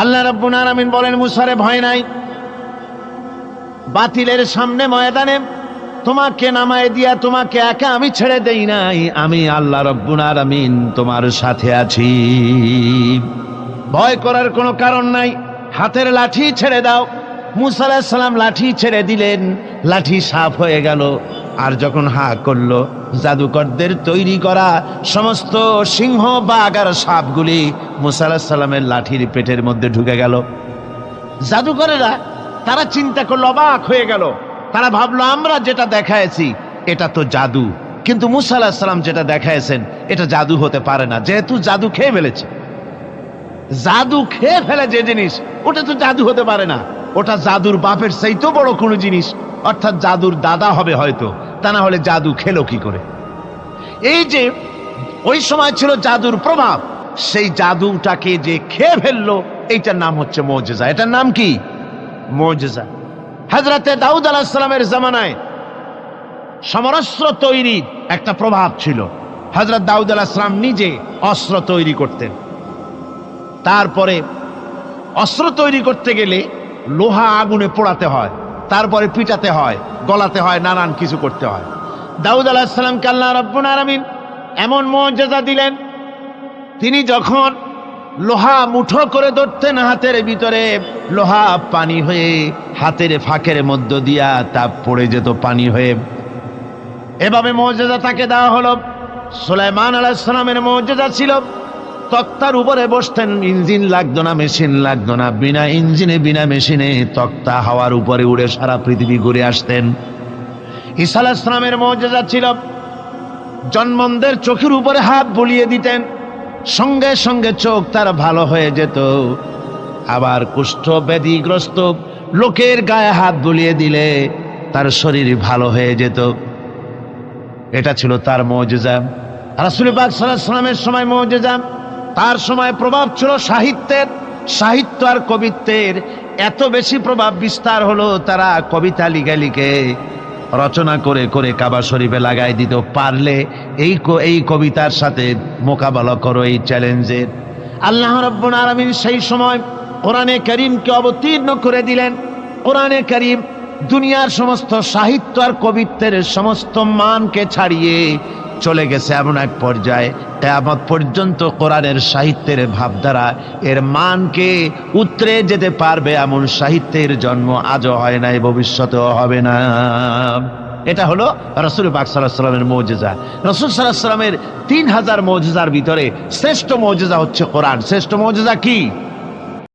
আল্লাহ রাব্বুল আলামিন বলেন, মুসারে ভয় নাই, বাতিলের সামনে ময়দানে তোমাকে নামায় দিয়া তোমাকে একা আমি ছেড়ে দেই নাই, আমি আল্লাহ রাব্বুল আলামিন তোমার সাথে আছি, ভয় করার কোনো কারণ নাই, হাতের লাঠি ছেড়ে দাও। মুসা আলাইহিস সালাম লাঠি ছেড়ে দিলেন, লাঠি সাফ হয়ে গেল। আর যখন হা করলো, জাদুকরদের তৈরি করা সমস্ত সিংহ বাঘ আর সাপগুলি মুসা আলাইহিস সালামের লাঠির পেটের মধ্যে ঢুকে গেল। জাদুকরেরা তারা চিন্তা করলো, অবাক হয়ে গেল, তারা ভাবলো আমরা যেটা দেখাইছি এটা তো জাদু, কিন্তু মুসা আলাইহিস সালাম যেটা দেখাইছেন এটা জাদু হতে পারে না, যেহেতু জাদু খেয়ে ফেলেছে। জাদু খেয়ে ফেলে যে জিনিস ওটা তো জাদু হতে পারে না, ওটা জাদুর বাপের চাইতেও বড় কোনো জিনিস, অর্থাৎ জাদুর দাদা হবে হয়তো, তা না হলে জাদু খেলো কি করে? এই যে ওই সময় ছিল জাদুর প্রভাব, সেই জাদুটাকে যে খেয়ে ফেললো, এইটার নাম হচ্ছে মুজিজা। এটার নাম কি? মুজিজা। হযরতে দাউদ আলাইহিস সালামের জামানায় সমরাস্ত্র তৈরির একটা প্রভাব ছিল। হযরত দাউদ আলাইহিস সালাম নিজে অস্ত্র তৈরি করতেন। তারপরে অস্ত্র তৈরি করতে গেলে লোহা আগুনে পোড়াতে হয়, তারপরে পিটাতে হয়, গলাতে হয়, নানান কিছু করতে হয়। দাউদ আলাইহিস সালামকে আল্লাহ রাব্বুল আলামিন এমন মুজিজা দিলেন, তিনি যখন লোহা মুঠো করে ধরতেন হাতের ভিতরে, লোহা পানি হয়ে হাতের ফাঁকের মধ্য দিয়া তা পড়ে যেত পানি হয়ে। এভাবে মুজিজা তাকে দেওয়া হলো। সুলাইমান আলাইহিস সালামের মুজিজা ছিল, তক্তার উপরে বসতেন, ইঞ্জিন লাগতো না, মেশিন লাগতো না, বিনা ইঞ্জিনে বিনা মেশিনে তক্তা হাওয়ার উপরে উড়ে সারা পৃথিবী ঘুরে আসতেন। ঈসা আলাইহিস সালামের মুজিজা ছিল, জন্মদের চোখের উপরে হাত বুলিয়ে দিতেন, সঙ্গে সঙ্গে চোখ তার ভালো হয়ে যেত। আবার কুষ্ঠ ব্যাধিগ্রস্ত লোকের গায়ে হাত বুলিয়ে দিলে তার শরীর ভালো হয়ে যেত। এটা ছিল তার মুজিজা। রাসূল পাক সাল্লাল্লাহু আলাইহি ওয়াসাল্লামের সময় মুজিজা, তার সময় প্রভাব ছিল সাহিত্যের, সাহিত্য আর কবিত্বের এত বেশি প্রভাব বিস্তার হলো, তারা কবিতা লিখে লিখে রচনা করে করে কাবা শরীফে লাগাই দিত। পারলে এই কবিতার সাথে মোকাবেলা করো এই চ্যালেঞ্জের। আল্লাহ রাব্বুল আলামিন সেই সময় কোরআনে কারীমকে অবতীর্ণ করে দিলেন। কোরআনে কারীম দুনিয়ার সমস্ত সাহিত্য আর কবিত্বের সমস্ত মানকে ছাড়িয়ে চলে গেছে এমন এক পর্যায়ে, কিয়ামত পর্যন্ত কোরআনের সাহিত্যের ভাবধারা এর মানকে উতরে যেতে পারবে এমন সাহিত্যের জন্ম আজও হয় নাই, ভবিষ্যতেও হবে না। এটা হলো রাসূল পাক সাল্লাল্লাহু আলাইহি ওয়াসাল্লামের মুজিজা। রাসূল সাল্লাল্লাহু আলাইহি ওয়াসাল্লামের 3000 মুজিজার ভিতরে শ্রেষ্ঠ মুজিজা হচ্ছে কোরআন। শ্রেষ্ঠ মুজিজা কি?